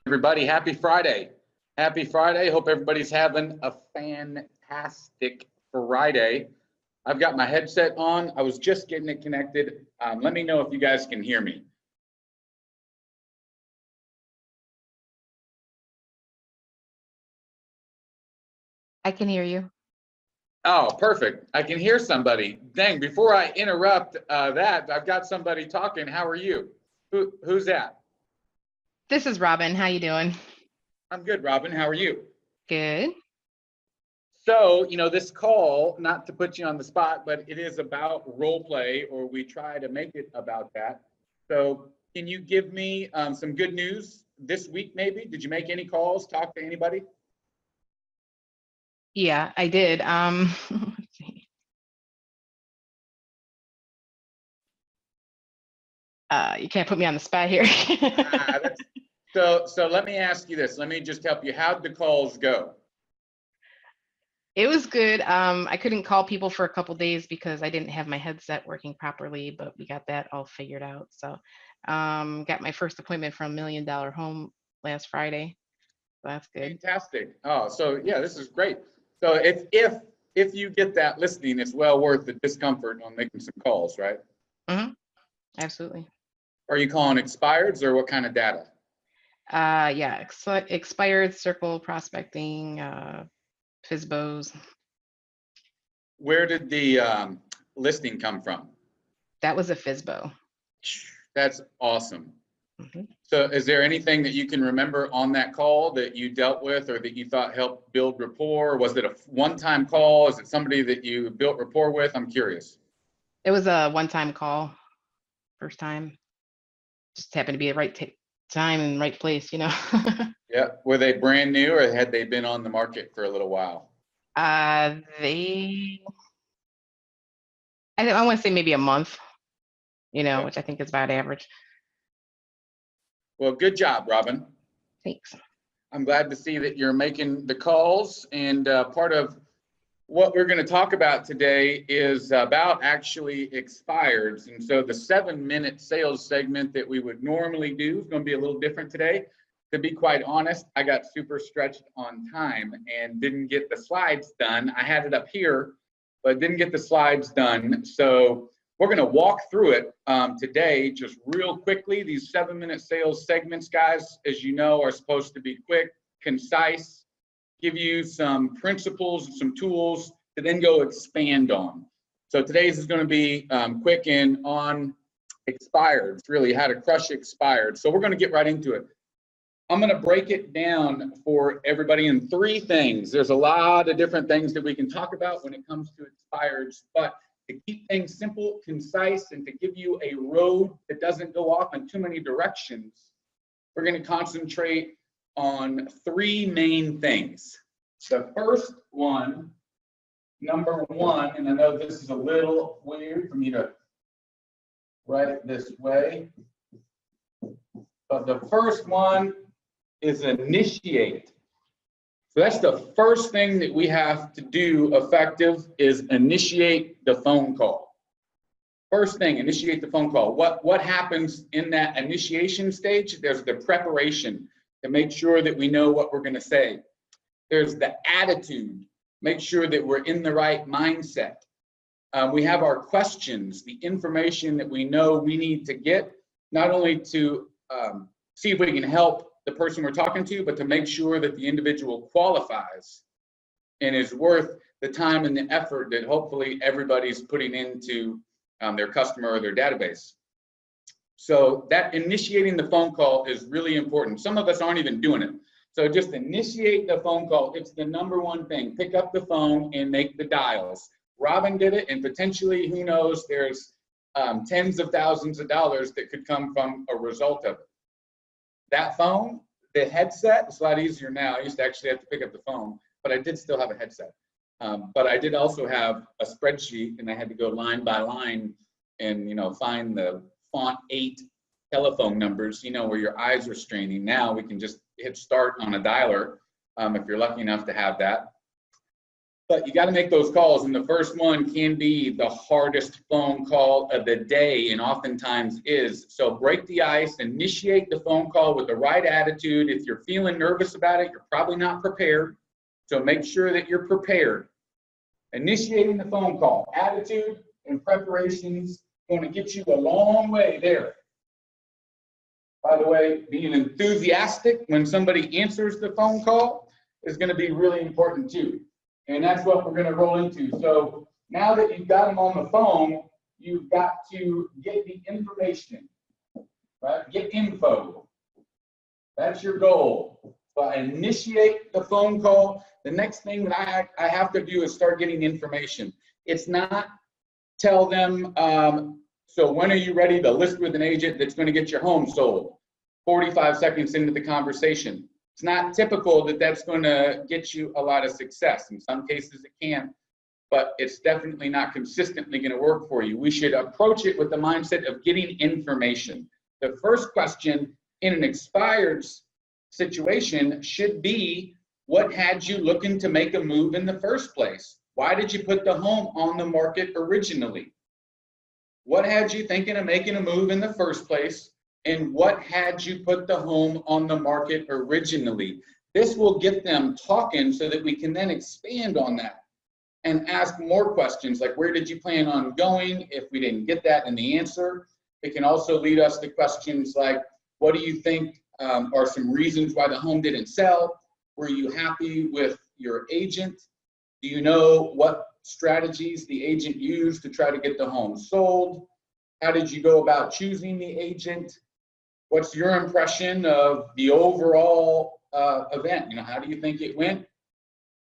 Everybody, happy Friday. Happy Friday. Hope everybody's having a fantastic Friday. I've got my headset on. I was just getting it connected. Let me know if you guys can hear me. I can hear you. Oh, perfect. I can hear somebody. Dang, before I interrupt that, I've got somebody talking. How are you? Who's that? This is Robin. How you doing? I'm good, Robin. How are you? Good. So, this call, not to put you on the spot, but it is about role play, or we try to make it about that. So can you give me some good news this week, maybe? Did you make any calls, talk to anybody? Yeah, I did. Let's see. You can't put me on the spot here. So let me ask you this. Let me just help you. How'd the calls go? It was good. I couldn't call people for a couple days because I didn't have my headset working properly, but we got that all figured out. So got my first appointment from $1 Million Home last Friday. So that's good. Fantastic. Oh, so yeah, this is great. So if you get that listing, it's well worth the discomfort on making some calls, right? Mm-hmm. Absolutely. Are you calling expireds or what kind of data? Yeah, expired, circle prospecting, FSBOs. Where did the listing come from? That was a FSBO. That's awesome. Mm-hmm. So is there anything that you can remember on that call that you dealt with or that you thought helped build rapport? Was it a one-time call? Is it somebody that you built rapport with? I'm curious. It was a one-time call, first time. Just happened to be the right time and right place, Yeah. Were they brand new or had they been on the market for a little while? I want to say maybe a month, Yeah. which I think is about average. Well, good job, Robin. Thanks. I'm glad to see that you're making the calls, and part of what we're going to talk about today is about actually expireds. And so the 7-minute sales segment that we would normally do is going to be a little different today. To be quite honest, I got super stretched on time and didn't get the slides done. I had it up here, but didn't get the slides done. So we're going to walk through it today just real quickly. These 7-minute sales segments, guys, as you know, are supposed to be quick, concise, give you some principles and some tools to then go expand on. So today's is going to be quick and on expired. It's really how to crush expired. So we're going to get right into it. I'm going to break it down for everybody in 3 things. There's a lot of different things that we can talk about when it comes to expireds, but to keep things simple, concise, and to give you a road that doesn't go off in too many directions, we're going to concentrate on 3 main things. The first one, number 1, and I know this is a little weird for me to write it this way, but the first one is initiate. So that's the first thing that we have to do effective is initiate the phone call. First thing, initiate the phone call. What happens in that initiation stage? There's the preparation to make sure that we know what we're going to say. There's the attitude, make sure that we're in the right mindset. We have our questions, the information that we know we need to get, not only to see if we can help the person we're talking to, but to make sure that the individual qualifies and is worth the time and the effort that hopefully everybody's putting into their customer or their database. So that initiating the phone call is really important. Some of us aren't even doing it. So just initiate the phone call. It's the number 1 thing. Pick up the phone and make the dials. Robin did it, and potentially, who knows, there's tens of thousands of dollars that could come from a result of it. That phone, the headset, it's a lot easier now. I used to actually have to pick up the phone, but I did still have a headset. But I did also have a spreadsheet, and I had to go line by line and find the font 8 telephone numbers, where your eyes are straining. Now we can just hit start on a dialer if you're lucky enough to have that. But you got to make those calls, and the first one can be the hardest phone call of the day, and oftentimes is. So break the ice, initiate the phone call with the right attitude. If you're feeling nervous about it, you're probably not prepared. So make sure that you're prepared. Initiating the phone call, attitude and preparations going to get you a long way there. By the way, being enthusiastic when somebody answers the phone call is going to be really important too. And that's what we're going to roll into. So now that you've got them on the phone, you've got to get the information, right? Get info. That's your goal. So I initiate the phone call. The next thing that I have to do is start getting information. It's not tell them, so when are you ready to list with an agent that's going to get your home sold? 45 seconds into the conversation. It's not typical that that's going to get you a lot of success. In some cases it can, but it's definitely not consistently going to work for you. We should approach it with the mindset of getting information. The first question in an expired situation should be, what had you looking to make a move in the first place? Why did you put the home on the market originally? What had you thinking of making a move in the first place? And what had you put the home on the market originally? This will get them talking so that we can then expand on that and ask more questions like, where did you plan on going? If we didn't get that in the answer, it can also lead us to questions like, what do you think are some reasons why the home didn't sell? Were you happy with your agent? Do you know what strategies the agent used to try to get the home sold? How did you go about choosing the agent? What's your impression of the overall event? How do you think it went?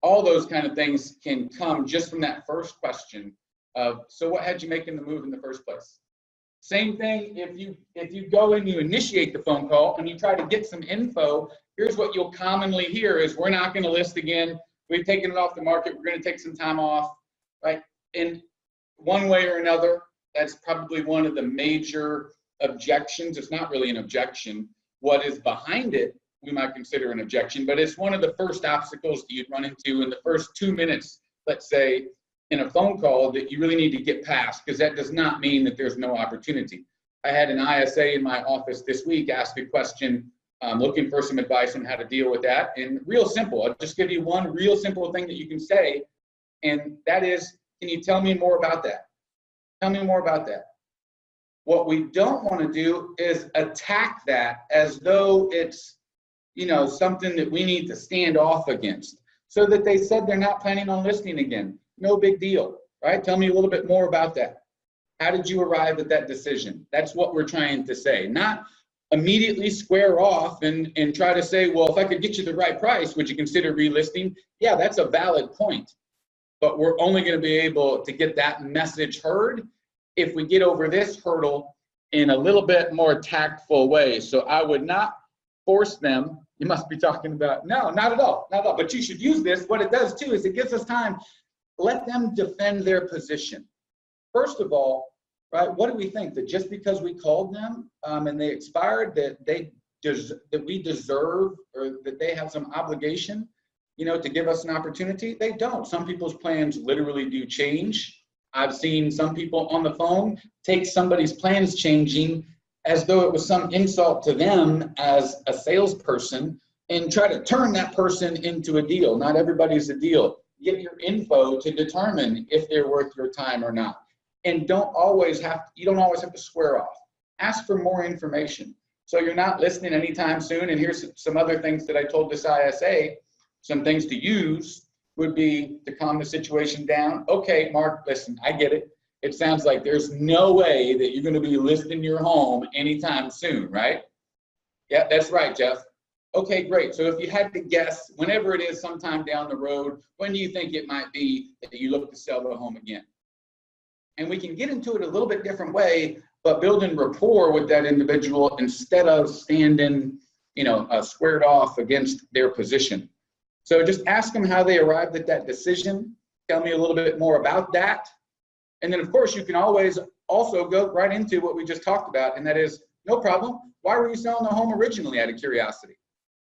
All those kind of things can come just from that first question of, so what had you making the move in the first place? Same thing if you go and you initiate the phone call and you try to get some info, here's what you'll commonly hear is, we're not going to list again. We've taken it off the market. We're going to take some time off, right? In one way or another, that's probably one of the major objections. It's not really an objection. What is behind it, we might consider an objection, but it's one of the first obstacles that you'd run into in the first 2 minutes, let's say, in a phone call that you really need to get past, because that does not mean that there's no opportunity. I had an ISA in my office this week ask a question, looking for some advice on how to deal with that. And real simple, I'll just give you one real simple thing that you can say, and that is, can you tell me more about that? Tell me more about that. What we don't want to do is attack that as though it's, something that we need to stand off against. So that they said they're not planning on listing again. No big deal, right? Tell me a little bit more about that. How did you arrive at that decision? That's what we're trying to say. Not immediately square off and try to say, well, if I could get you the right price, would you consider relisting? Yeah, that's a valid point. But we're only going to be able to get that message heard if we get over this hurdle in a little bit more tactful way. So I would not force them. You must be talking about, no, not at all, not at all. But you should use this. What it does too is it gives us time. Let them defend their position. First of all, right, what do we think? That just because we called them and they expired, that we deserve, or that they have some obligation, to give us an opportunity? They don't. Some people's plans literally do change. I've seen some people on the phone take somebody's plans changing as though it was some insult to them as a salesperson and try to turn that person into a deal. Not everybody's a deal. Get your info to determine if they're worth your time or not. And you don't always have to square off. Ask for more information. So you're not listening anytime soon. And here's some other things that I told this ISA, some things to use would be to calm the situation down. Okay, Mark, listen, I get it. It sounds like there's no way that you're going to be listing your home anytime soon, right? Yeah, that's right, Jeff. Okay, great. So if you had to guess, whenever it is sometime down the road, when do you think it might be that you look to sell the home again? And we can get into it a little bit different way, but building rapport with that individual instead of standing, squared off against their position. So just ask them how they arrived at that decision. Tell me a little bit more about that. And then, of course, you can always also go right into what we just talked about, and that is, no problem. Why were you selling the home originally out of curiosity?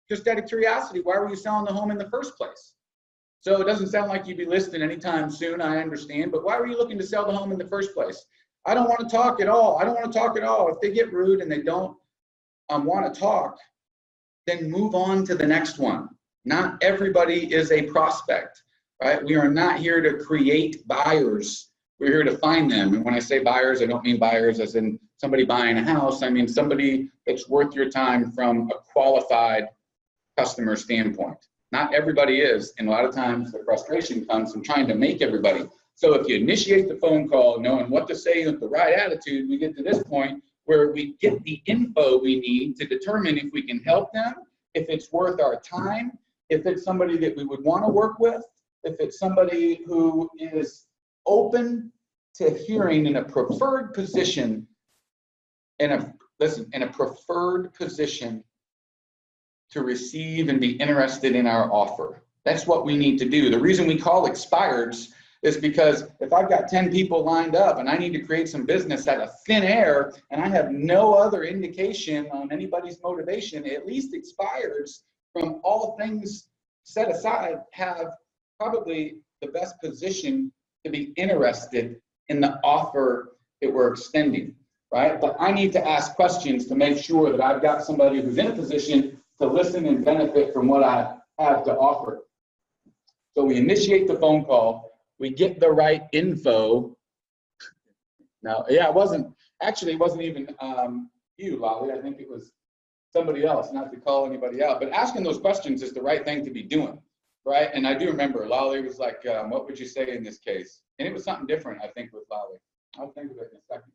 Just out of curiosity, why were you selling the home in the first place? So it doesn't sound like you'd be listing anytime soon, I understand, but why were you looking to sell the home in the first place? I don't want to talk at all. I don't want to talk at all. If they get rude and they don't want to talk, then move on to the next one. Not everybody is a prospect, right? We are not here to create buyers. We're here to find them. And when I say buyers, I don't mean buyers as in somebody buying a house. I mean somebody that's worth your time from a qualified customer standpoint. Not everybody is, and a lot of times the frustration comes from trying to make everybody. So if you initiate the phone call knowing what to say with the right attitude, we get to this point where we get the info we need to determine if we can help them, if it's worth our time, if it's somebody that we would want to work with, if it's somebody who is open to hearing in a preferred position, in a preferred position to receive and be interested in our offer. That's what we need to do. The reason we call expireds is because if I've got 10 people lined up and I need to create some business out of thin air and I have no other indication on anybody's motivation, at least expireds, from all things set aside, have probably the best position to be interested in the offer that we're extending, right? But I need to ask questions to make sure that I've got somebody who's in a position to listen and benefit from what I have to offer. So we initiate the phone call, we get the right info. Now, yeah, it wasn't even you, Lolly. I think it was somebody else, not to call anybody out, but asking those questions is the right thing to be doing, right? And I do remember Lolly was like, what would you say in this case? And it was something different, I think, with Lolly. I'll think of it in a second.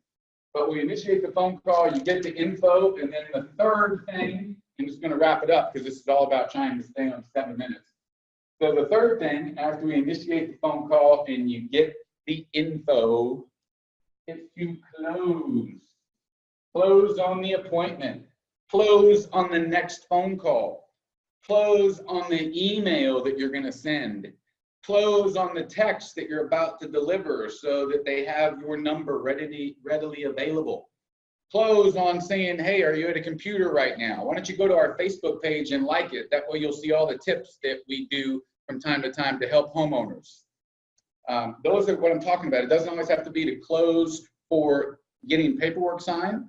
But we initiate the phone call, you get the info, and then the third thing, I'm just going to wrap it up because this is all about trying to stay on 7 minutes. So the third thing, after we initiate the phone call and you get the info, is to close. Close on the appointment. Close on the next phone call. Close on the email that you're going to send. Close on the text that you're about to deliver so that they have your number readily available. Close on saying, hey, are you at a computer right now? Why don't you go to our Facebook page and like it? That way you'll see all the tips that we do from time to time to help homeowners. Those are what I'm talking about. It doesn't always have to be to close for getting paperwork signed.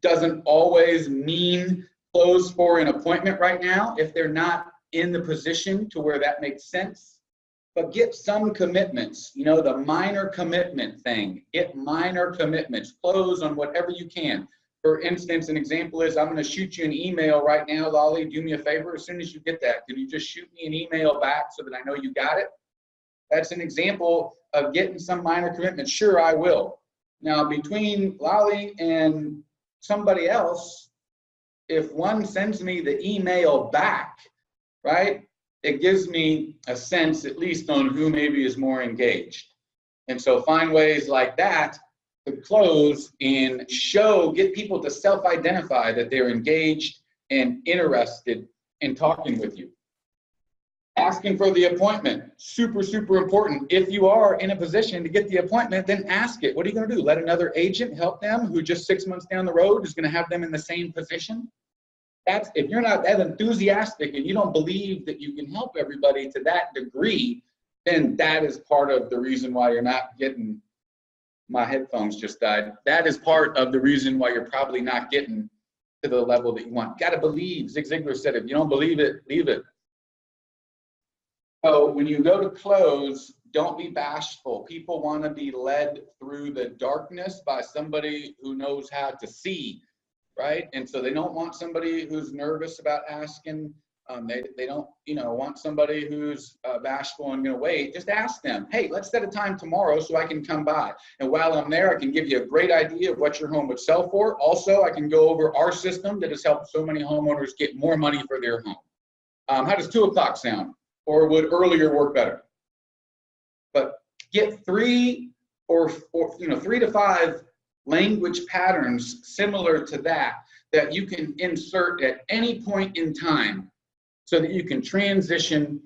Doesn't always mean close for an appointment right now if they're not in the position to where that makes sense. But get some commitments, you know, the minor commitment thing. Get minor commitments. Close on whatever you can. For instance, an example is I'm going to shoot you an email right now, Lolly. Do me a favor. As soon as you get that, can you just shoot me an email back so that I know you got it? That's an example of getting some minor commitment. Sure, I will. Now, between Lolly and somebody else, if one sends me the email back, right, it gives me a sense at least on who maybe is more engaged. And so find ways like that to close and get people to self-identify that they're engaged and interested in talking with you. Asking for the appointment, super, super important. If you are in a position to get the appointment, then ask it. What are you going to do? Let another agent help them who just 6 months down the road is going to have them in the same position? If you're not that enthusiastic and you don't believe that you can help everybody to that degree, then that is part of the reason why you're not getting, my headphones just died. That is part of the reason why you're probably not getting to the level that you want. You got to believe. Zig Ziglar said, if you don't believe it, leave it. So when you go to close, don't be bashful. People want to be led through the darkness by somebody who knows how to see. Right? And so they don't want somebody who's nervous about asking. They don't, want somebody who's bashful and going to wait. Just ask them, hey, let's set a time tomorrow so I can come by. And while I'm there, I can give you a great idea of what your home would sell for. Also, I can go over our system that has helped so many homeowners get more money for their home. How does 2 o'clock sound? Or would earlier work better? But get 3 or 3 to 5 language patterns similar to that you can insert at any point in time so that you can transition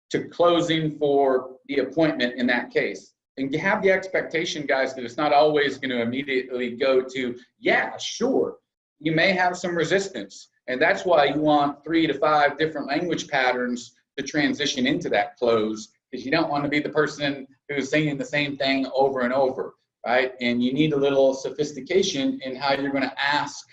to closing for the appointment in that case. And you have the expectation, guys, that it's not always going to immediately go to, yeah, sure. You may have some resistance. And that's why you want 3 to 5 different language patterns to transition into that close because you don't want to be the person who's saying the same thing over and over, right? And you need a little sophistication in how you're going to ask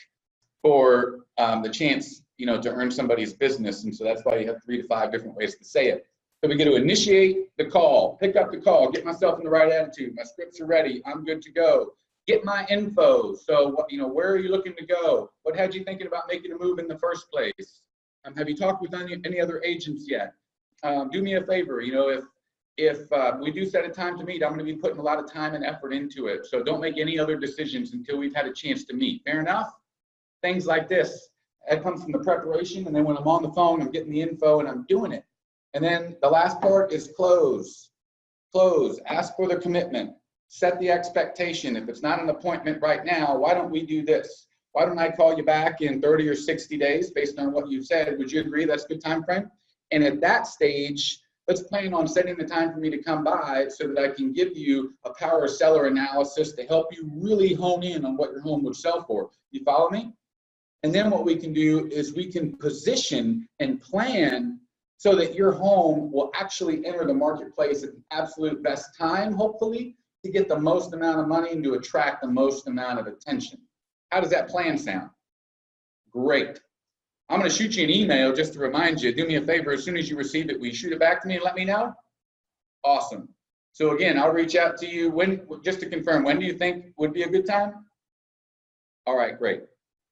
for the chance, to earn somebody's business. And so that's why you have 3 to 5 different ways to say it. So we get to initiate the call, pick up the call, get myself in the right attitude. My scripts are ready. I'm good to go. Get my info. So, where are you looking to go? What had you thinking about making a move in the first place? Have you talked with any other agents yet? Do me a favor. If we do set a time to meet, I'm going to be putting a lot of time and effort into it. So don't make any other decisions until we've had a chance to meet. Fair enough? Things like this. That comes from the preparation. And then when I'm on the phone, I'm getting the info and I'm doing it. And then the last part is close. Close. Ask for the commitment. Set the expectation. If it's not an appointment right now, why don't we do this? Why don't I call you back in 30 or 60 days based on what you said? Would you agree that's a good time frame? And at that stage, let's plan on setting the time for me to come by so that I can give you a power seller analysis to help you really hone in on what your home would sell for. You follow me? And then what we can do is we can position and plan so that your home will actually enter the marketplace at the absolute best time, hopefully, to get the most amount of money and to attract the most amount of attention. How does that plan sound? Great. I'm going to shoot you an email just to remind you. Do me a favor, as soon as you receive it, will you shoot it back to me and let me know? Awesome. So again, I'll reach out to you just to confirm, when do you think would be a good time? All right, great.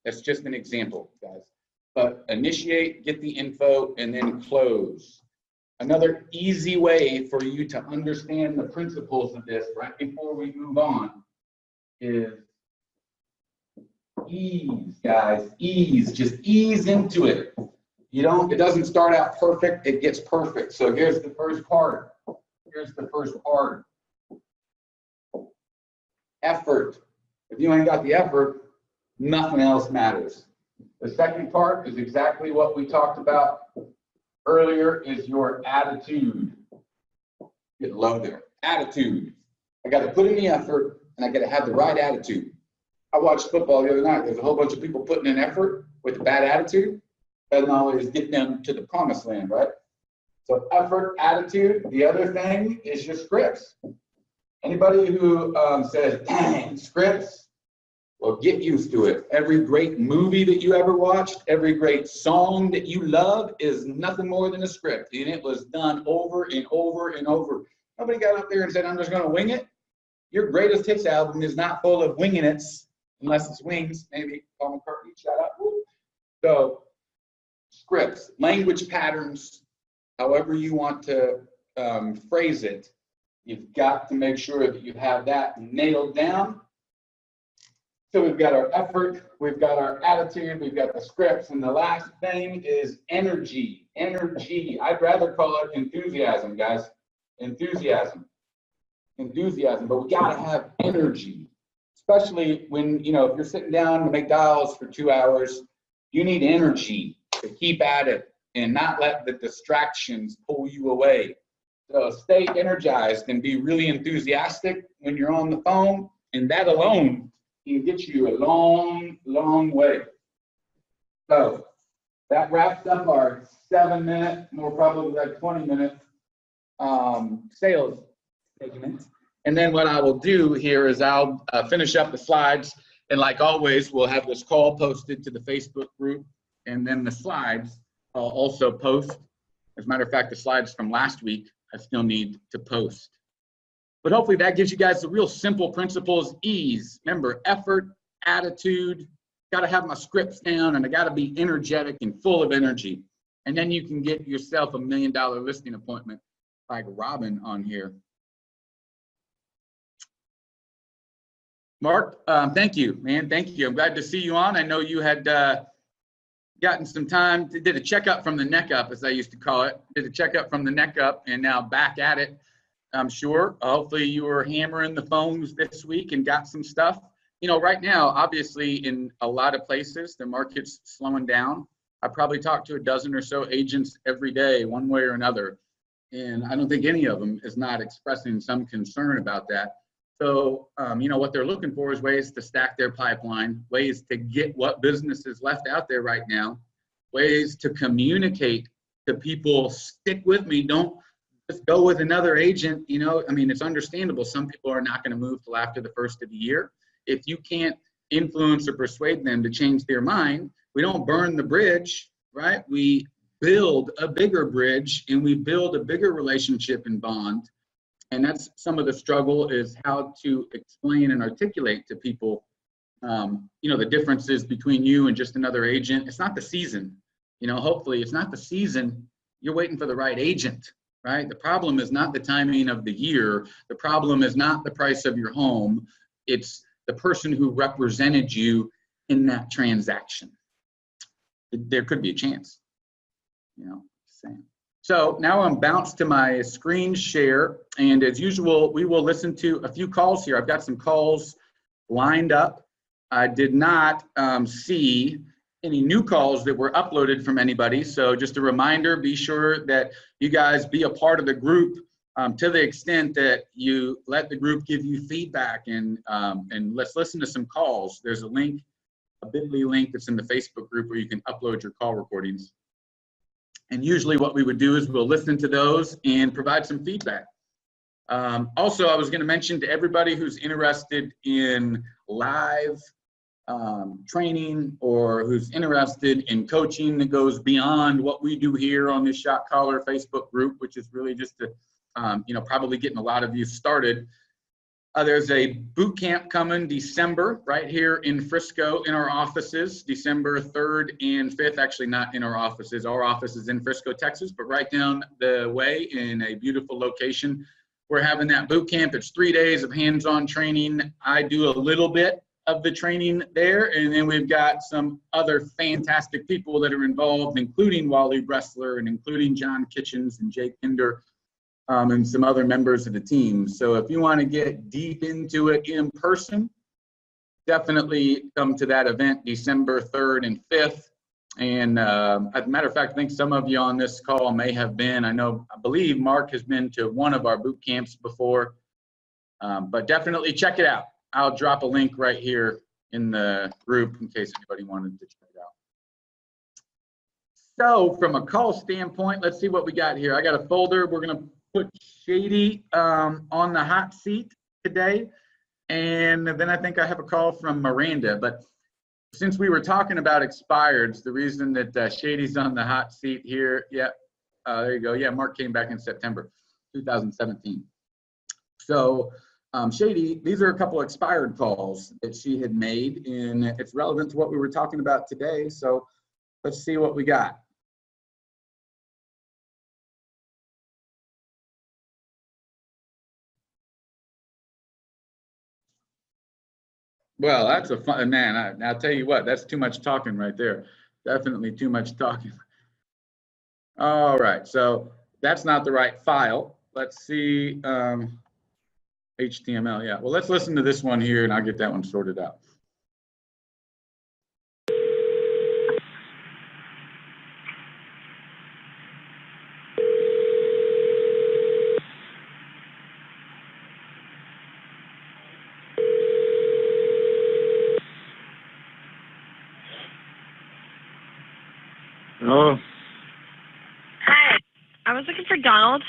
That's just an example, guys. But initiate, get the info, and then close. Another easy way for you to understand the principles of this right before we move on is ease, guys. Ease. Just ease into it. It doesn't start out perfect, it gets perfect. So here's the first part. Effort. If you ain't got the effort, nothing else matters. The second part is exactly what we talked about earlier, is your attitude. Get low there. Attitude. I got to put in the effort and I got to have the right attitude. I watched football the other night. There's a whole bunch of people putting in effort with a bad attitude. Doesn't always get them to the promised land, right? So effort, attitude. The other thing is your scripts. Anybody who says, dang, scripts, well, get used to it. Every great movie that you ever watched, every great song that you love is nothing more than a script. And it was done over and over and over. Nobody got up there and said, I'm just going to wing it. Your greatest hits album is not full of winging it's, unless it's Wings, maybe Paul McCartney, shout out. So scripts, language patterns, however you want to phrase it, you've got to make sure that you have that nailed down. So we've got our effort, we've got our attitude, we've got the scripts, and the last thing is energy. Energy. I'd rather call it enthusiasm, guys. Enthusiasm, but we gotta have energy. Especially when, if you're sitting down to make dials for 2 hours, you need energy to keep at it and not let the distractions pull you away. So stay energized and be really enthusiastic when you're on the phone, and that alone can get you a long, long way. So that wraps up our 7-minute, more probably like 20-minute sales segment. And then what I will do here is I'll finish up the slides. And like always, we'll have this call posted to the Facebook group. And then the slides I'll also post. As a matter of fact, the slides from last week, I still need to post. But hopefully that gives you guys the real simple principles. Ease. Remember, effort, attitude. Got to have my scripts down, and I got to be energetic and full of energy. And then you can get yourself $1 million listing appointment like Robin on here. Mark, thank you, man. Thank you. I'm glad to see you on. I know you had gotten some time, did a checkup from the neck up, as I used to call it. Did a checkup from the neck up, and now back at it, I'm sure. Hopefully you were hammering the phones this week and got some stuff. Right now, obviously, in a lot of places, the market's slowing down. I probably talk to a dozen or so agents every day, one way or another. And I don't think any of them is not expressing some concern about that. So, what they're looking for is ways to stack their pipeline, ways to get what business is left out there right now, ways to communicate to people, stick with me, don't just go with another agent. You know, I mean, it's understandable. Some people are not going to move till after the first of the year. If you can't influence or persuade them to change their mind, we don't burn the bridge, right? We build a bigger bridge and we build a bigger relationship and bond. And that's some of the struggle, is how to explain and articulate to people, you know, the differences between you and just another agent. It's not the season, you know, hopefully it's not the season. You're waiting for the right agent, right? The problem is not the timing of the year. The problem is not the price of your home. It's the person who represented you in that transaction. There could be a chance, you know, same. So now I'm bounced to my screen share, and as usual, we will listen to a few calls here. I've got some calls lined up. I did not see any new calls that were uploaded from anybody. So just a reminder, be sure that you guys be a part of the group to the extent that you let the group give you feedback, and let's listen to some calls. There's a link, a bit.ly link that's in the Facebook group where you can upload your call recordings. And usually what we would do is we'll listen to those and provide some feedback. Also, I was going to mention to everybody who's interested in live training, or who's interested in coaching that goes beyond what we do here on this Shot Caller Facebook group, which is really just to, you know, probably getting a lot of you started. There's a boot camp coming December right here in Frisco in our offices, December 3rd and 5th. Actually, not in our offices. Our office is in Frisco, Texas, but right down the way in a beautiful location. We're having that boot camp. It's 3 days of hands-on training. I do a little bit of the training there, and then we've got some other fantastic people that are involved, including Wally Bressler and including John Kitchens and Jake Kinder, and some other members of the team. So if you want to get deep into it in person, definitely come to that event December 3rd and 5th. And as a matter of fact, I think some of you on this call may have been. I believe Mark has been to one of our boot camps before, but definitely check it out. I'll drop a link right here in the group in case anybody wanted to check it out. So from a call standpoint, let's see what we got here. I got a folder. We're going to put Shady on the hot seat today. And then I think I have a call from Miranda. But since we were talking about expireds, the reason that Shady's on the hot seat here, yeah, there you go. Yeah, Mark came back in September 2017. So Shady, these are a couple expired calls that she had made, and it's relevant to what we were talking about today. So let's see what we got. Well, that's a fun, man, I'll tell you what, that's too much talking right there. Definitely too much talking. All right, so that's not the right file. Let's see, HTML, yeah. Well, let's listen to this one here and I'll get that one sorted out. Hello? Hi, I was looking for Donald.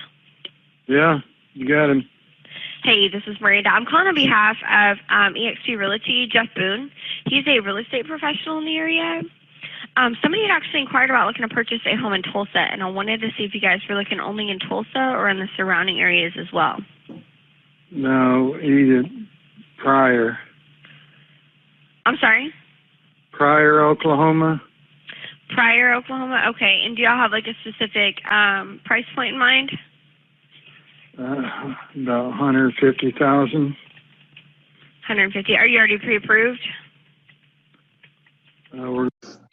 Yeah, you got him. Hey, this is Miranda. I'm calling on behalf of EXP Realty, Jeff Boone. He's a real estate professional in the area. Somebody had actually inquired about looking to purchase a home in Tulsa, and I wanted to see if you guys were looking only in Tulsa or in the surrounding areas as well. No, either Pryor. I'm sorry? Pryor, Oklahoma. Pryor, Oklahoma? Okay, and do y'all have like a specific price point in mind? About 150,000. 150. Are you already pre-approved?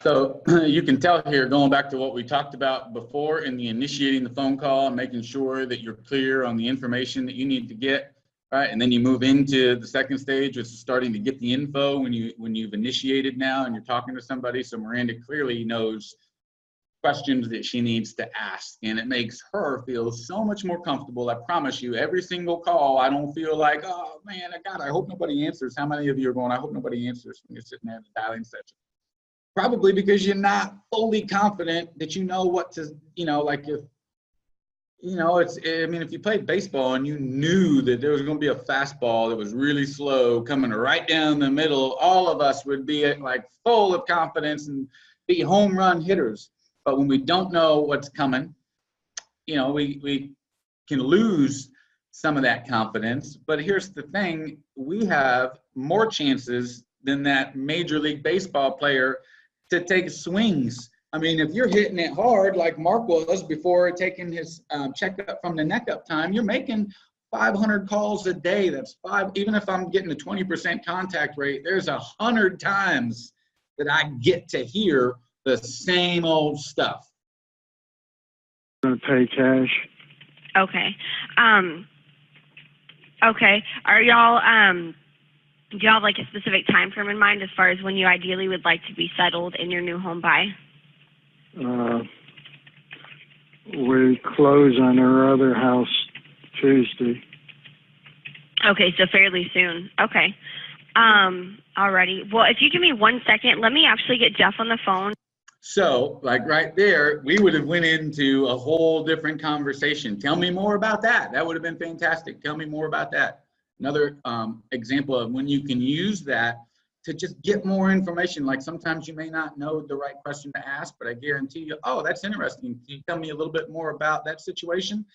So you can tell here, going back to what we talked about before in the initiating the phone call and making sure that you're clear on the information that you need to get, right? And then you move into the second stage, which is starting to get the info when you've initiated now and you're talking to somebody. So Miranda clearly knows questions that she needs to ask, and it makes her feel so much more comfortable. I promise you, every single call, I don't feel like, oh man, I hope nobody answers. How many of you are going, I hope nobody answers when you're sitting there in the dialing session? Probably because you're not fully confident that you know what to, like you know, I mean, if you played baseball and you knew that there was going to be a fastball that was really slow coming right down the middle, all of us would be like full of confidence and be home run hitters. But when we don't know what's coming, you know, we can lose some of that confidence. But here's the thing, we have more chances than that Major League Baseball player to take swings. I mean, if you're hitting it hard like Mark was before taking his checkup from the neck up time, you're making 500 calls a day. That's five. Even if I'm getting a 20% contact rate, there's 100 times that I get to hear the same old stuff. Going to pay cash. Okay. Okay. Are y'all, do y'all have like a specific time frame in mind as far as when you ideally would like to be settled in your new home buy? We close on our other house Tuesday. Okay, so fairly soon. Okay. Alrighty. Well, if you give me 1 second, let me actually get Jeff on the phone. So, like right there, we would have went into a whole different conversation. Tell me more about that. That would have been fantastic. Tell me more about that. Another example of when you can use that to just get more information. Like sometimes you may not know the right question to ask, but I guarantee you, oh, that's interesting. Can you tell me a little bit more about that situation?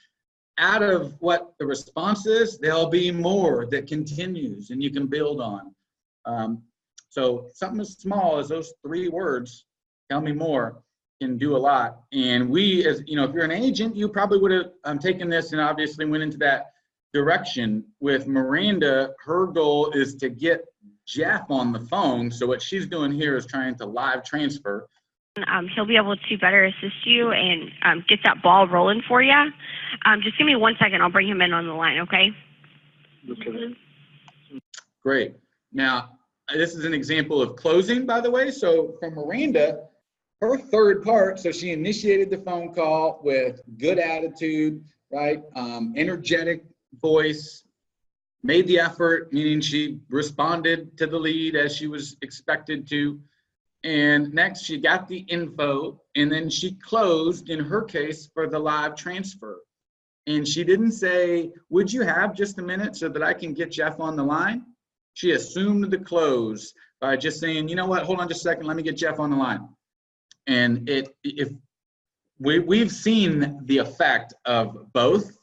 Out of what the response is, there'll be more that continues and you can build on. So something as small as those 3 words, tell me more, can do a lot. And we, as you know, if you're an agent, you probably would have taken this and obviously went into that direction. With Miranda, her goal is to get Jeff on the phone. So what she's doing here is trying to live transfer. He'll be able to better assist you and get that ball rolling for you. Just give me 1 second. I'll bring him in on the line, okay? Okay. Great. Now, this is an example of closing, by the way. So for Miranda, her third part, so she initiated the phone call with good attitude, right? Energetic voice, made the effort, meaning she responded to the lead as she was expected to. And next she got the info, and then she closed, in her case, for the live transfer. And she didn't say, would you have just a minute so that I can get Jeff on the line? She assumed the close by just saying, you know what, hold on just a second, let me get Jeff on the line. And we've seen the effect of both,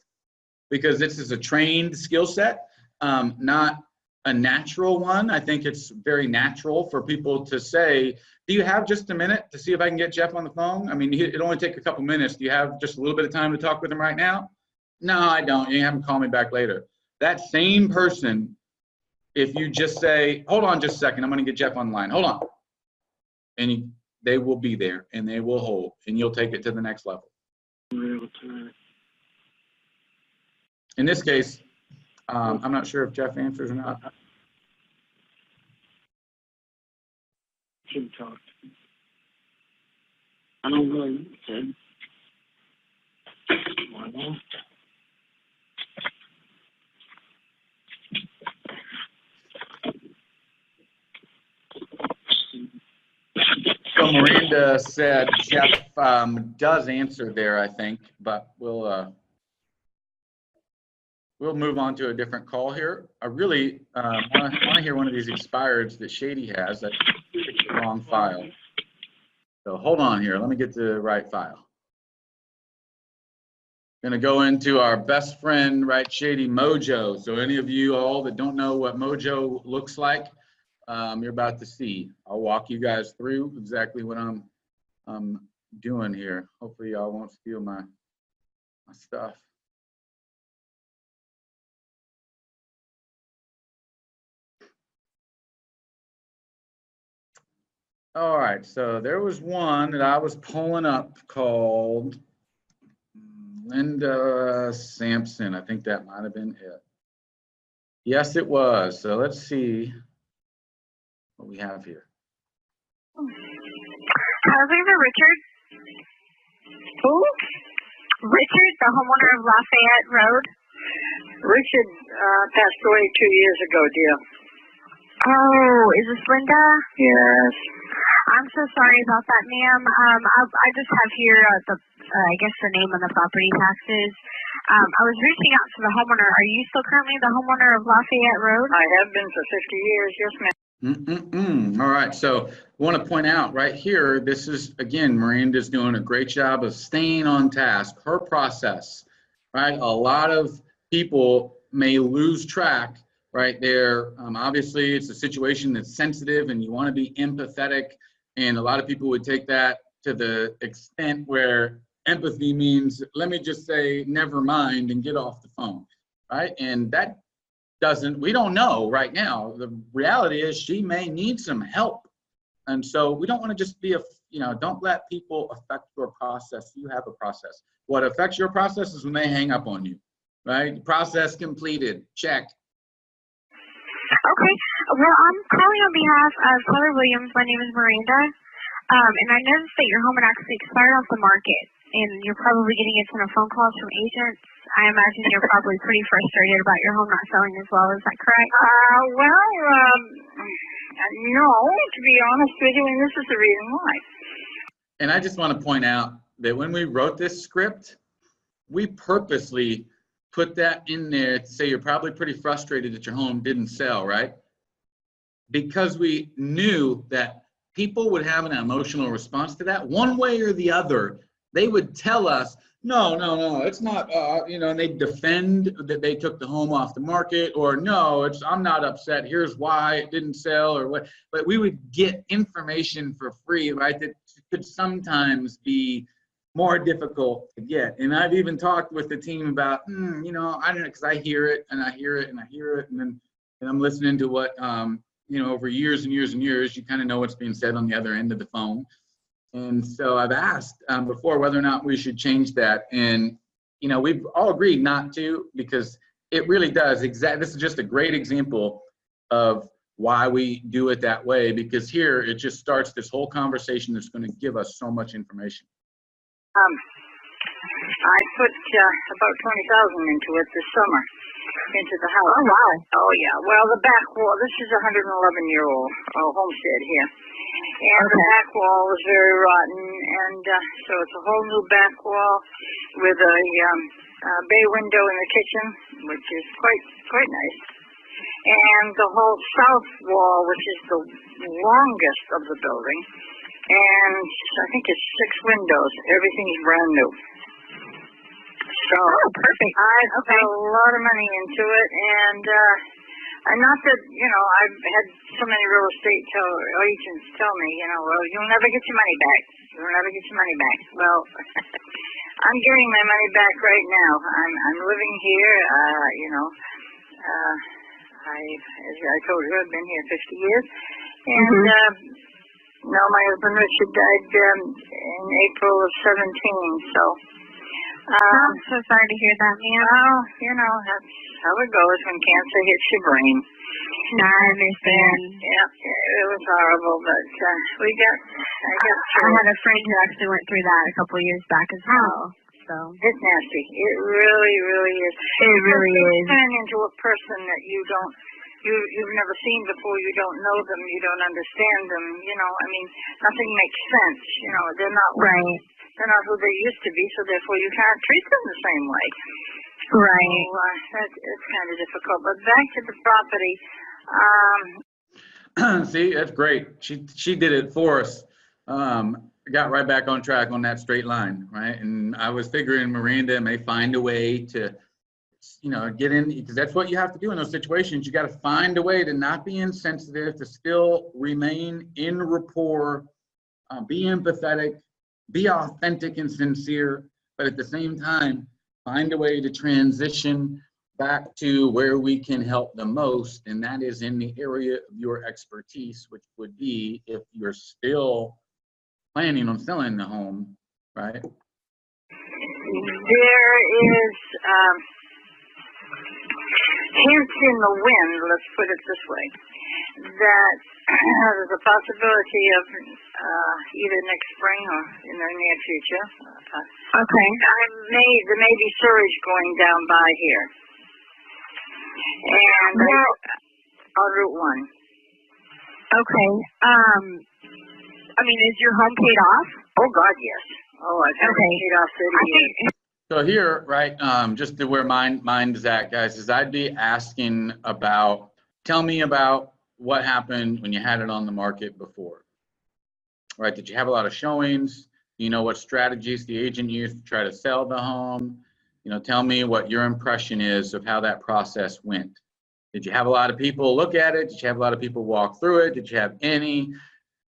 because this is a trained skill set, not a natural one. I think it's very natural for people to say, do you have just a minute to see if I can get Jeff on the phone? I mean, it only take a couple minutes. Do you have just a little bit of time to talk with him right now? No, I don't. You have him call me back later. That same person, if you just say, hold on just a second, I'm going to get Jeff on the line. Hold on. And they will be there and they will hold, and you'll take it to the next level. In this case, I'm not sure if Jeff answers or not. Should talk. I don't really said. So Miranda said Jeff does answer there, I think, but we'll move on to a different call here. I really want to hear one of these expireds that Shady has. I picked the wrong file. So hold on here. Let me get the right file. Going to go into our best friend, right, Shady Mojo. So any of you all that don't know what Mojo looks like, you're about to see. I'll walk you guys through exactly what I'm doing here. Hopefully y'all won't steal my stuff. All right, so there was one that I was pulling up called Linda Sampson. I think that might have been it. Yes, it was. So let's see what we have here. Looking for Richard. Who? Richard, the homeowner of Lafayette Road. Richard passed away 2 years ago, dear. Oh, is this Linda? Yes. I'm so sorry about that, ma'am. I just have here I guess the name of the property taxes. I was reaching out to the homeowner. Are you still currently the homeowner of Lafayette Road? I have been for 50 years, yes, ma'am. All right, so I want to point out right here, this is, again, Miranda's doing a great job of staying on task, her process, right? A lot of people may lose track right there. Obviously, it's a situation that's sensitive and you want to be empathetic. And a lot of people would take that to the extent where empathy means, let me just say, never mind and get off the phone, right? And that we don't know right now. The reality is she may need some help. And so we don't want to just be don't let people affect your process. You have a process. What affects your process is when they hang up on you, right? Process completed, check. Okay. Well, I'm calling on behalf of Keller Williams. My name is Miranda. And I noticed that your home had actually expired off the market, and you're probably getting a ton of phone calls from agents. I imagine you're probably pretty frustrated about your home not selling as well. Is that correct? No, to be honest with you, and this is the reason why. And I just want to point out that when we wrote this script, we purposely put that in there to say you're probably pretty frustrated that your home didn't sell, right? Because we knew that people would have an emotional response to that one way or the other. They would tell us, no, it's not, and they'd defend that they took the home off the market, or no, I'm not upset, here's why it didn't sell, or what. But we would get information for free, right, that could sometimes be more difficult to get. And I've even talked with the team about, I don't know, because I hear it, and I hear it, and I hear it, and I'm listening to what, over years and years and years, you kind of know what's being said on the other end of the phone. And so I've asked before whether or not we should change that. And, we've all agreed not to, because it really does. This is just a great example of why we do it that way, because here it just starts this whole conversation that's going to give us so much information. I put about $20,000 into it this summer, into the house. Oh, wow. Oh, yeah. Well, the back wall, this is a 111-year-old homestead here. And the back wall was very rotten, and so it's a whole new back wall with a bay window in the kitchen, which is quite nice. And the whole south wall, which is the longest of the building, and I think it's 6 windows. Everything's brand new. So perfect. I put a lot of money into it, and not that, I've had so many real estate agents tell me, well, you'll never get your money back. You'll never get your money back. Well, I'm getting my money back right now. I'm living here, as I told you, I've been here 50 years. And no, my husband Richard died in April of 17, so. I'm so sorry to hear that, ma'am. Well, that's how it goes when cancer hits your brain. No, I understand. Yeah, it was horrible, but I got I had a friend who actually went through that a couple of years back as well. So it's nasty. It really, really is. It really is. Turn into a person that you've never seen before. You don't know them. You don't understand them. Nothing makes sense. They're not right. They're not who they used to be, so therefore you can't treat them the same way. Right. So, it's kind of difficult. But back to the property. See, that's great. She did it for us. Got right back on track on that straight line, right? And I was figuring Miranda may find a way to, get in, because that's what you have to do in those situations. You got to find a way to not be insensitive, to still remain in rapport, be empathetic, be authentic and sincere, but at the same time, find a way to transition back to where we can help the most, and that is in the area of your expertise, which would be if you're still planning on selling the home, right? There is hints in the wind, let's put it this way, that there's a possibility of either next spring or in the near future. Okay. There may be sewage going down by here. And on Route 1. Okay. I mean, is your home paid off? Oh, God, yes. Oh, I've had it Okay. paid off 30 years. So here, right, just to where mine is at, guys, is I'd be asking about, tell me about what happened when you had it on the market before, right? Did you have a lot of showings? Do you know what strategies the agent used to try to sell the home? You know, tell me what your impression is of how that process went. Did you have a lot of people look at it? Did you have a lot of people walk through it? Did you have any?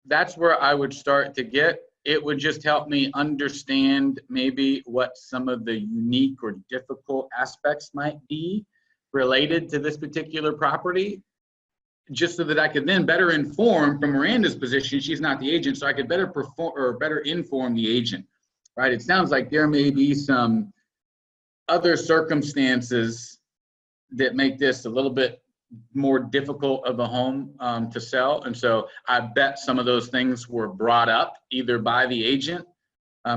That's where I would start to get. It would just help me understand maybe what some of the unique or difficult aspects might be related to this particular property, just so that I could then better inform from Miranda's position. She's not the agent, so I could better perform or better inform the agent, right? It sounds like there may be some other circumstances that make this a little bit more difficult of a home to sell. And so I bet some of those things were brought up either by the agent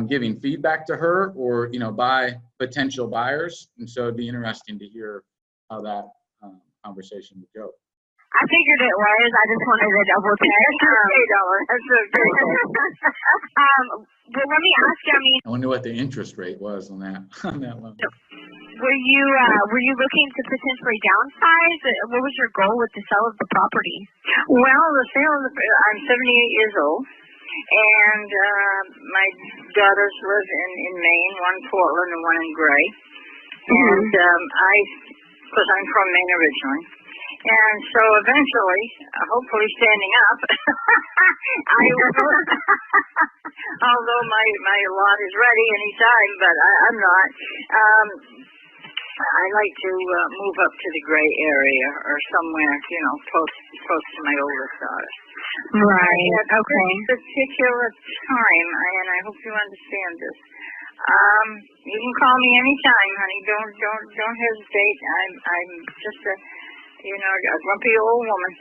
giving feedback to her, or, you know, by potential buyers. And so it'd be interesting to hear how that conversation would go. I figured it was. I just wanted to double check. That's okay. But let me ask you, I mean, I wonder what the interest rate was on that loan. were you looking to potentially downsize? What was your goal with the sale of the property? Well, the sale of I'm 78 years old, and my daughters live in Maine, one in Portland and one in Gray. And because I'm from Maine originally. And so eventually, hopefully standing up, I will, although my lot is ready anytime, but I'm not. I like to move up to the Gray area or somewhere, you know, close to my oldest daughter. Right. At this particular time, and I hope you understand this. You can call me anytime, honey. Don't hesitate. I'm just a grumpy old woman.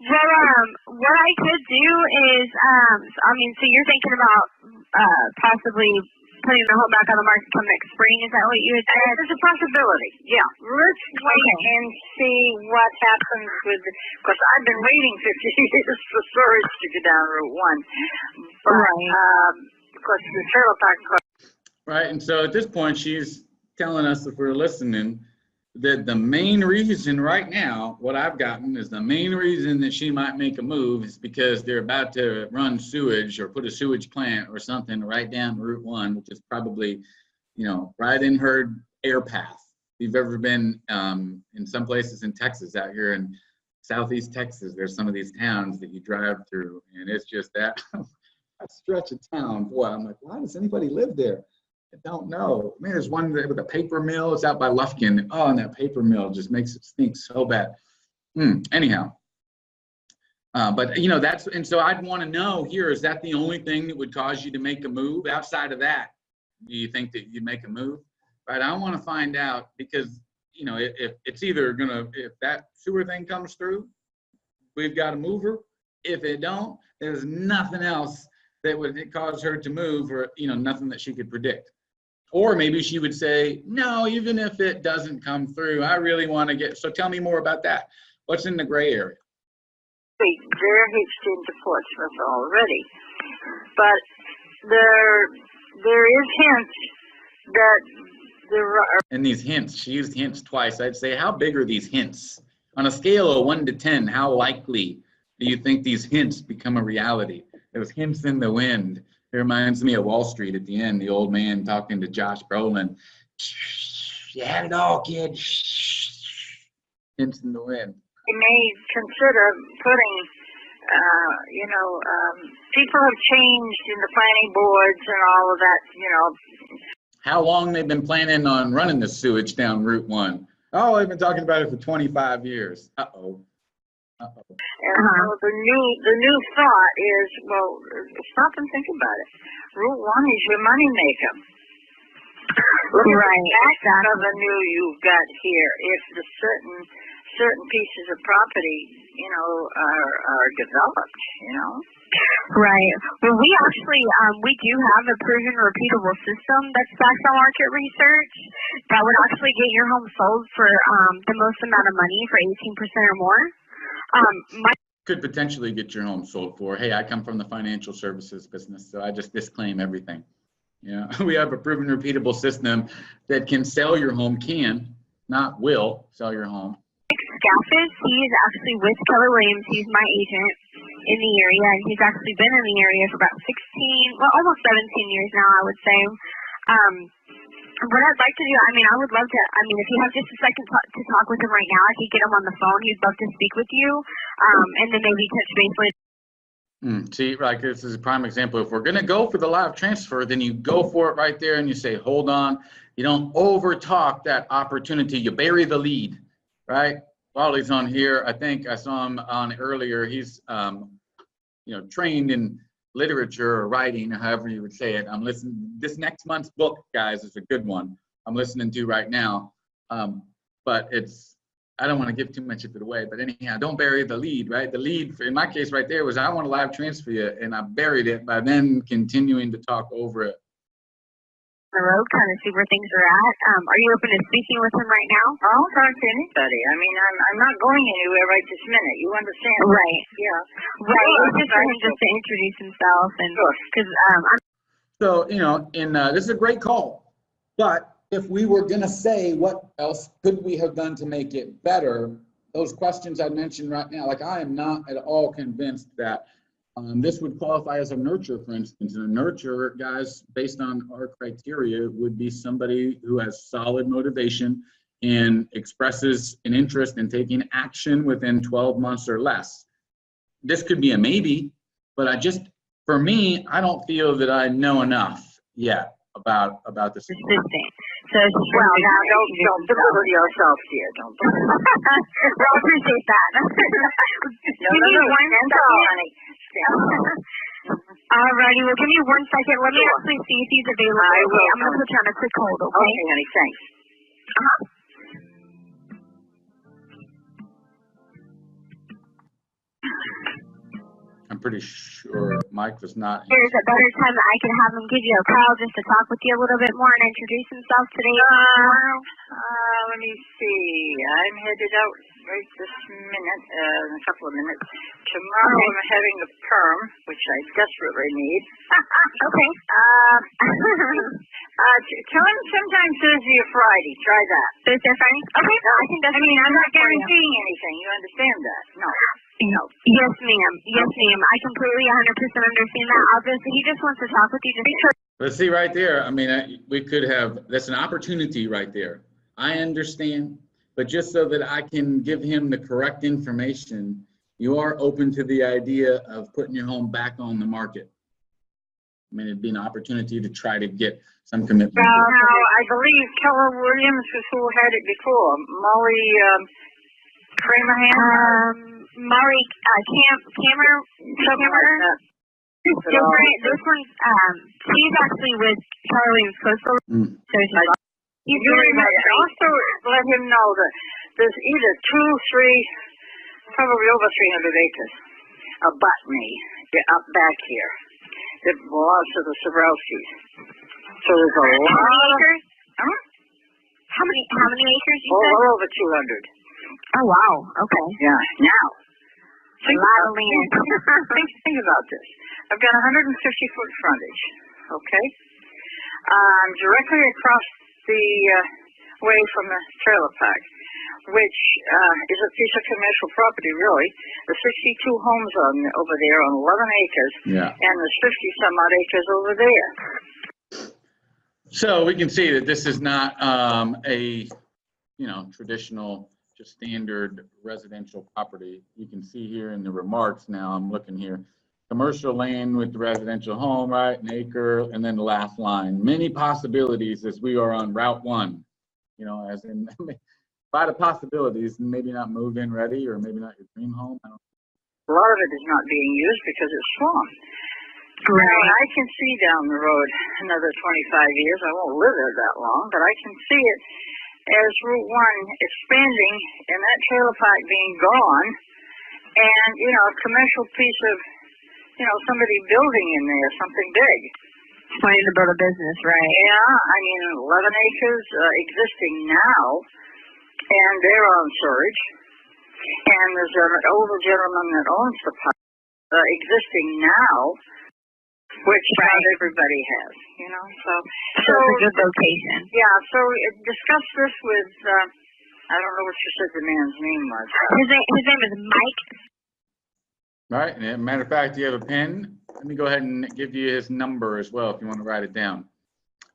Well, what I could do is, I mean, so you're thinking about possibly putting the home back on the market come next spring? Is that what you had said? There's a possibility. Yeah. Let's wait and see what happens with. Because I've been waiting 50 years for storage to go down Route 1, but because the trailer park. Right, and so at this point, she's telling us, if we're listening, that the main reason right now, what I've gotten is the main reason that she might make a move is because they're about to run sewage or put a sewage plant or something right down Route 1, which is probably, you know, right in her air path. If you've ever been in some places in Texas, out here in Southeast Texas, there's some of these towns that you drive through, and it's just that stretch of town. Boy, I'm like, why does anybody live there? I don't know. I mean, there's one with a paper mill. It's out by Lufkin. Oh, and that paper mill just makes it stink so bad. Anyhow, but you know, and so I'd want to know here, is that the only thing that would cause you to make a move? Outside of that, do you think that you'd make a move? Right, I want to find out, because, you know, if it's either if that sewer thing comes through, we've got a mover. If it don't, there's nothing else that would cause her to move, or, you know, nothing that she could predict. Or maybe she would say, no, even if it doesn't come through, I really want to get, so tell me more about that. What's in the Gray area? They're hitched into Portsmouth already. But there is hints that there are. And these hints, she used hints twice. I'd say, how big are these hints? On a scale of 1 to 10, how likely do you think these hints become a reality? Those hints in the wind. It reminds me of Wall Street at the end, the old man talking to Josh Brolin. You had it all, kid. Hints in the wind. They may consider putting, people have changed in the planning boards and all of that, you know. How long they've been planning on running the sewage down Route 1? Oh, they've been talking about it for 25 years. Uh-oh. And so the new thought is, well, stop and think about it. Route 1 is your moneymaker. Look at the revenue you've got here. If the certain pieces of property, you know, are developed, you know. Right. Well, we actually, we do have a proven repeatable system that's backed on market research that would actually get your home sold for the most amount of money for 18% or more. My could potentially get your home sold for. Hey, I come from the financial services business, so I just disclaim everything. We have a proven repeatable system that can sell your home, not will sell your home. Gaffis, he's actually with Keller Williams. He's my agent in the area, and he's actually been in the area for about 16, well, almost 17 years now, I would say. What I'd like to do, I would love to, if you have just a second to talk with him right now, I could get him on the phone. He'd love to speak with you, and then maybe touch base with. See, like this is a prime example. If we're going to go for the live transfer, then you go for it right there and you say, hold on. You don't over talk that opportunity. You bury the lead, right? While he's on here, I think I saw him on earlier. He's, trained in literature or writing, or however you would say it. I'm listening. This next month's book, guys, is a good one. I'm listening to right now. But I don't want to give too much of it away. But anyhow, don't bury the lead, right? The lead, in my case right there, was I want to live transfer you, and I buried it by then continuing to talk over it. The road, kind of see where things are at. Are you open to speaking with him right now? I'll talk to anybody. I'm not going anywhere right this minute. You understand? Right. Yeah. Right. It's just for him just to introduce himself, and because So this is a great call, but if we were going to say what else could we have done to make it better, those questions I mentioned right now, like I am not at all convinced that this would qualify as a nurture, for instance. And a nurture, guys, based on our criteria, would be somebody who has solid motivation and expresses an interest in taking action within 12 months or less. This could be a maybe, but for me, I don't feel that I know enough yet about this. Consistent. So, well, now don't belittle yourself here. Don't belittle. Well, I appreciate that. Give me 1 second. Honey. Alrighty, well, give me 1 second. Let me actually see if he's available. I will. I'm going to put you on a quick hold, okay? Okay, honey, thanks. I'm pretty sure Mike was not. There's a better time that I can have him give you a call just to talk with you a little bit more and introduce himself today. Let me see. I'm headed out right this minute, in a couple of minutes. Tomorrow I'm having a perm, which I desperately need. Okay. Tell him sometime Thursday or Friday. Try that. Thursday or Friday? Okay. I can definitely. I'm not guaranteeing anything. You understand that? No. No. Yes, ma'am. Yes, ma'am. I completely 100% understand that. He just wants to talk with you just because. Let's see right there. We could have, that's an opportunity right there. I understand, but just so that I can give him the correct information, you are open to the idea of putting your home back on the market. It'd be an opportunity to try to get some commitment. Now, I believe Keller Williams is who had it before. Molly Kramerhan. Molly Cameron. It's different. This one's she's actually with Charlie's Coastal. So he's really nice. Also, let him know that there's either 2, 3, probably over 300 acres abut me up back here that belongs to the Sobrowskis. So there's a lot of acres. Huh? How many acres you said? Well over 200. Oh wow. Okay. Yeah. Now. A lot of land. Think about this. I've got 150-foot frontage, okay? Directly across the way from the trailer park, which is a piece of commercial property, really. There's 62 homes over there on 11 acres, and there's 50-some odd acres over there. So we can see that this is not a traditional, just standard residential property. You can see here in the remarks now, I'm looking here, commercial land with the residential home, right, an acre, and then the last line. Many possibilities as we are on Route 1, as in by the possibilities, maybe not move-in ready or maybe not your dream home. A lot of it is not being used because it's swamp. Right. I can see down the road another 25 years. I won't live there that long, but I can see it as Route 1 expanding and that trailer park being gone, and a commercial piece of somebody building in there something big. Planning to build a business, right? Yeah, 11 acres existing now, and they're on surge. And there's an older gentleman that owns the existing now, which not everybody has, you know. So So it's a good location. yeah. So discuss this with I don't know what you said the man's name was. His name is Mike. All right, and as a matter of fact, do you have a pen? Let me go ahead and give you his number as well if you want to write it down.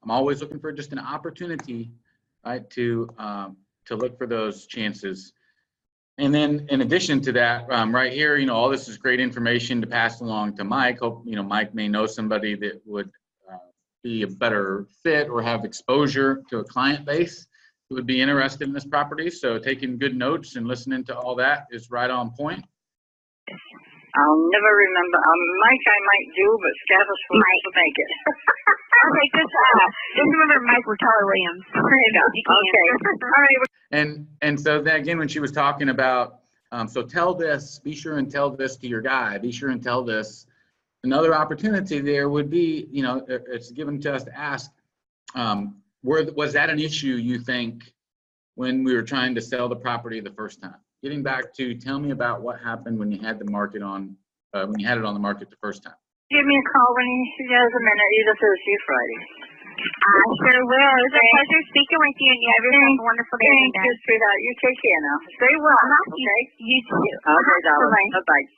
I'm always looking for just an opportunity, right, to look for those chances. And then in addition to that, right here, you know, all this is great information to pass along to Mike. Hope, you know, Mike may know somebody that would be a better fit or have exposure to a client base who would be interested in this property. So taking good notes and listening to all that is right on point. I'll never remember. Mike, I might do, but Scavis will never make it. Okay, just remember Mike or Keller Williams. Okay. All right. And so then again, when she was talking about, so tell this, be sure and tell this to your guy, be sure and tell this. Another opportunity there would be, you know, it's given to us to ask, was that an issue you think when we were trying to sell the property the first time? Getting back to, tell me about what happened when you had the market on, when you had it on the market the first time. Give me a call when he has a minute, either Thursday or Friday. I sure will. It was a pleasure speaking with you, and you have yourself a wonderful day. Thank you, sweetheart. You take care now. Stay well, okay? You too. Okay, darling. Bye-bye.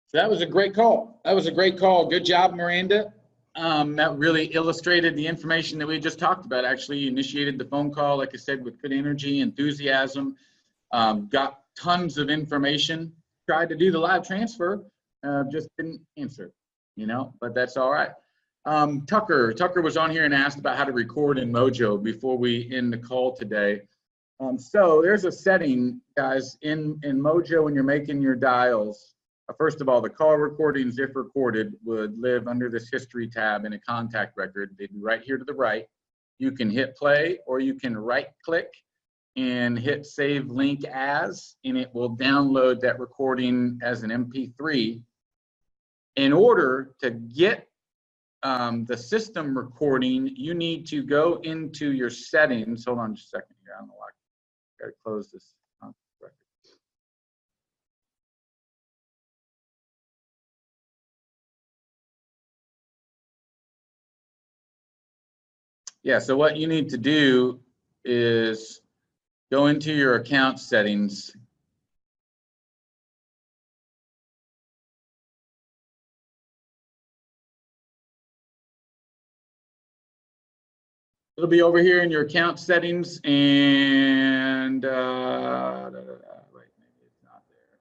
So that was a great call. That was a great call. Good job, Miranda. That really illustrated the information that we just talked about. Actually initiated the phone call, like I said, with good energy, enthusiasm, got tons of information, tried to do the live transfer, just didn't answer, you know, but that's all right. Tucker was on here and asked about how to record in Mojo before we end the call today. So there's a setting, guys, in Mojo when you're making your dials. First of all, the call recordings, if recorded, would live under this history tab in a contact record. They'd be right here to the right. You can hit play, or you can right click and hit save link as, and it will download that recording as an MP3. In order to get the system recording, you need to go into your settings. Hold on just a second here. I don't know why. I gotta close this. Yeah, so what you need to do is go into your account settings. It'll be over here in your account settings, and wait, maybe it's not there.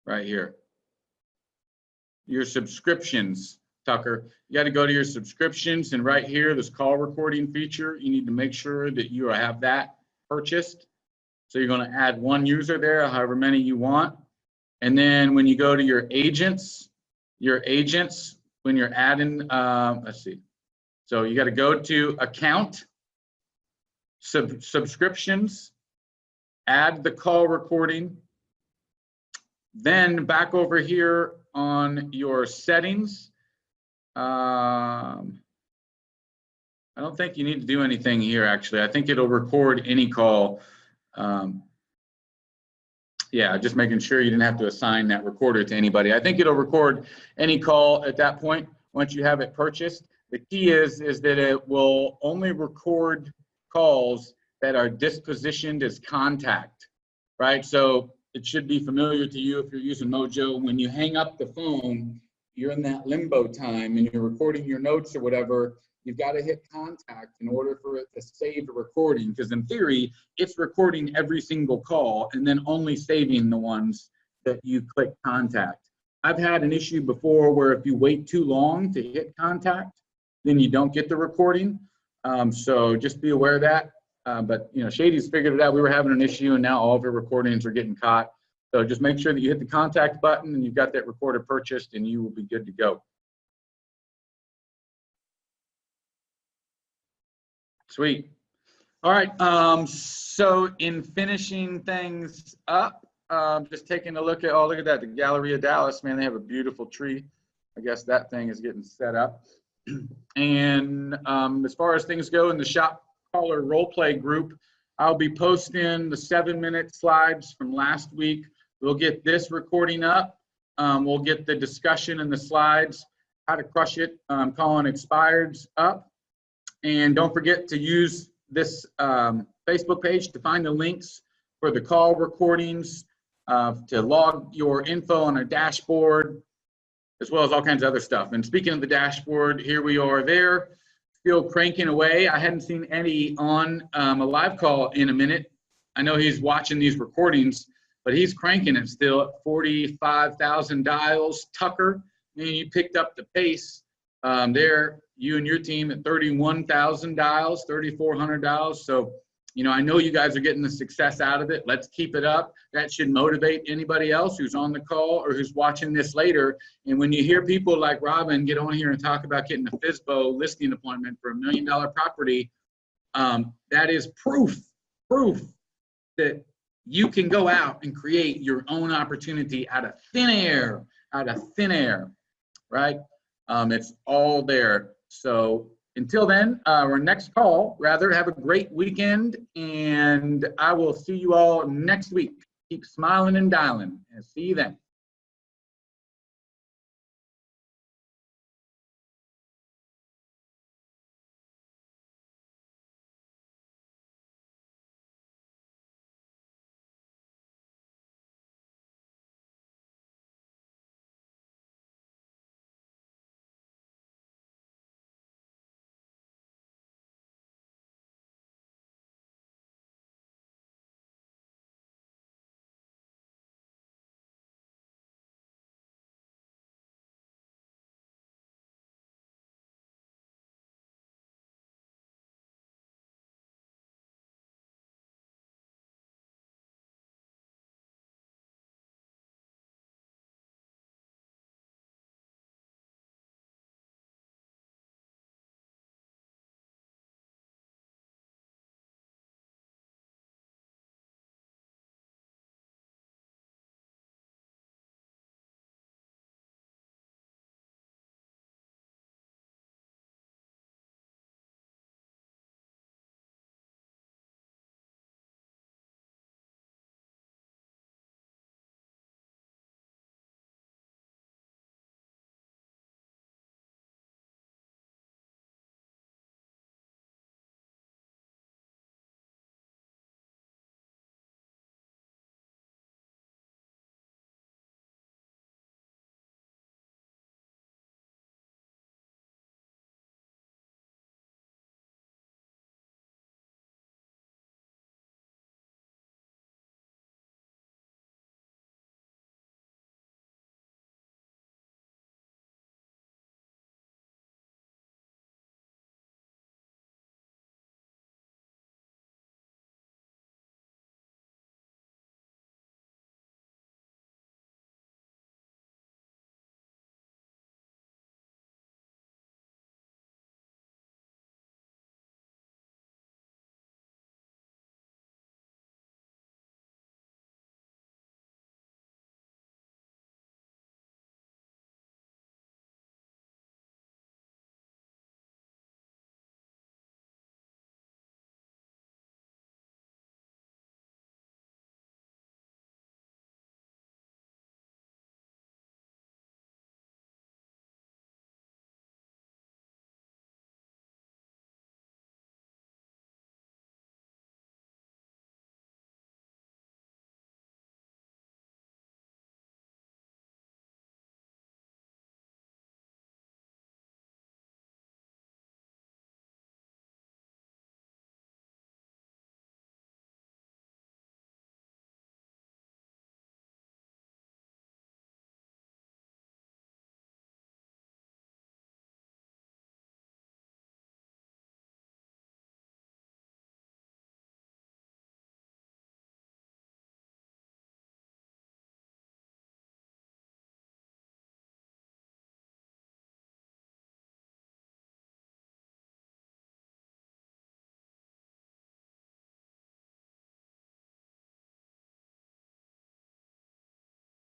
Right here. Your subscriptions, Tucker. You got to go to your subscriptions, and right here, this call recording feature, you need to make sure that you have that purchased. So you're going to add one user there, however many you want. And then when you go to your agents, when you're adding, let's see. So you got to go to account, subscriptions, add the call recording. Then back over here on your settings, I don't think you need to do anything here, actually. I think it'll record any call. Yeah, just making sure you didn't have to assign that recorder to anybody. I think it'll record any call at that point once you have it purchased. The key is that it will only record calls that are dispositioned as contact, right? So it should be familiar to you if you're using Mojo. When you hang up the phone, you're in that limbo time and you're recording your notes or whatever. You've got to hit contact in order for it to save the recording, because in theory, it's recording every single call and then only saving the ones that you click contact. I've had an issue before where if you wait too long to hit contact, then you don't get the recording. So just be aware of that. But you know, Shady's figured it out. We were having an issue and now all of our recordings are getting caught. So just make sure that you hit the contact button and you've got that recorder purchased and you will be good to go. Sweet. All right. So in finishing things up, just taking a look at, oh, look at that, the Galleria Dallas, man, they have a beautiful tree. I guess that thing is getting set up. And as far as things go in the shop caller role play group, I'll be posting the 7-minute slides from last week. We'll get this recording up. We'll get the discussion and the slides, how to crush it, calling expireds up. And don't forget to use this Facebook page to find the links for the call recordings, to log your info on a dashboard, as well as all kinds of other stuff. And speaking of the dashboard, here we are there, still cranking away. I hadn't seen Eddie on a live call in a minute. I know he's watching these recordings, but he's cranking it still at 45,000 dials. Tucker, man, you picked up the pace there, you and your team at 31,000 dials, 3,400 dials. So, you know, I know you guys are getting the success out of it. Let's keep it up. That should motivate anybody else who's on the call or who's watching this later. And when you hear people like Robin get on here and talk about getting a FSBO listing appointment for $1 million property, that is proof that you can go out and create your own opportunity out of thin air, right? It's all there. So until then, our next call, rather, have a great weekend, and I will see you all next week. Keep smiling and dialing, and see you then.